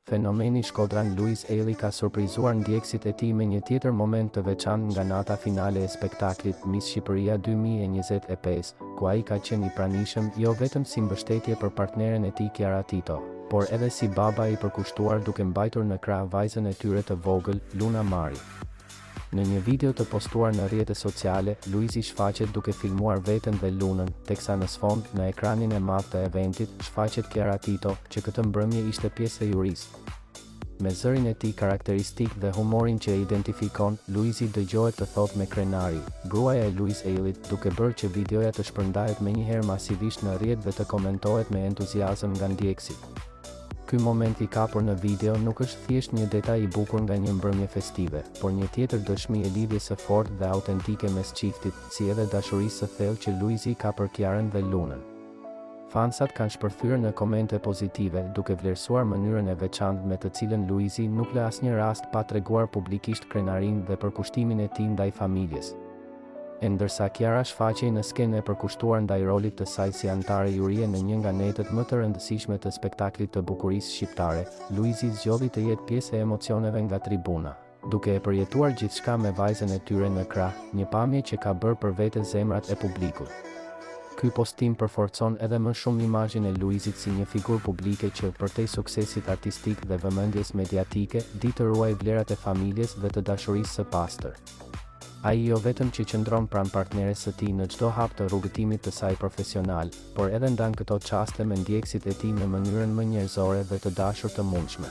Fenomeni shkodran Louis Ailey ka surprizuar ndjekësit e tij me një tjetër moment të veçantë nga nata finale e spektaklit Miss Shqipëria 2025, ku ai ka qenë i pranishëm jo vetëm si mbështetje për partneren e tij Kiara Tito, por edhe si baba i përkushtuar duke mbajtur në krah vajzën e tyre të vogël, Luna Mari. Në një video të postuar në rrjetet sociale, Luizi shfaqet duke filmuar veten dhe Lunën, teksa në sfond, në ekranin e madh të eventit, shfaqet Kiara Tito, që këtë mbrëmje ishte pjesë e jurisë. Me zërin e tij karakteristik dhe humorin që e identifikon, Luizi dëgjohet të thotë me krenari, gruaja e Louis Ailey, duke bërë që videoja të shpërndahet menjëherë masivisht në rrjet dhe të komentohet me entuziazëm nga ndjekësit. Ky moment i kapur në video nuk është thjesht një detaj i bukur nga një mbrëmje festive, por një tjetër dëshmi e lidhjes së fortë dhe autentike mes çiftit, si edhe dashurisë së thellë që Luizi ka për Kiarën dhe Lunën. Fansat kanë shpërthyer në komente pozitive, duke vlerësuar mënyrën e veçantë me të cilën Luizi nuk lë asnjë rast pa treguar publikisht krenarinë dhe përkushtimin e tij ndaj familjes. Ndërsa Kiara shfaqej në skenë e përkushtuar ndaj rolit të saj si antare jurie në një nga netët më të rëndësishme të spektaklit të bukurisë shqiptare, Luizi zgjodhi të jetë pjesë e emocioneve nga tribuna, duke e përjetuar gjithçka me vajzën e tyre në krah, një pamje që ka bërë për vete zemrat e publikut. Ky postim përforcon edhe më shumë imazhin e Luizit si një figurë publike që, përtej suksesit artistik dhe vëmendjes mediatike, di të ruaj vlerat e familjes dhe të dashurisë së pastër. Ai jo vetëm që qëndron pranë partneres së tij në çdo hap të rrugëtimit të saj profesional, por edhe ndan këto çaste me ndjekësit e tij në mënyrën më njerëzore dhe të dashur të mundshme.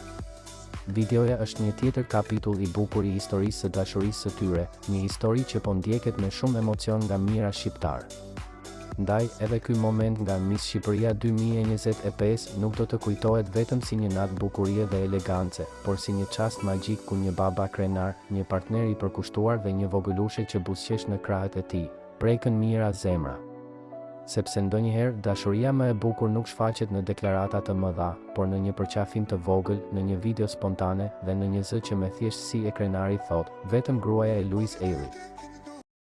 Videoja është një tjetër kapitull i bukur i historisë së dashurisë së tyre, një histori që po ndjeket me shumë emocion nga mira shqiptar. Ndaj, edhe ky moment nga Miss Shqipëria 2025 nuk do të kujtohet vetëm si një natë bukurie dhe elegance, por si një çast magjik ku një baba krenar, një partner i përkushtuar dhe një vogëlushe që buzëqesh në krahët e tij, prekën mira zemra. Sepse ndonjëherë dashuria më e bukur nuk shfaqet në deklarata të mëdha, por në një përqafim të vogël, në një video spontane dhe në një zë që me thjeshtësi e krenari thotë, vetëm gruaja e Louis Ailey.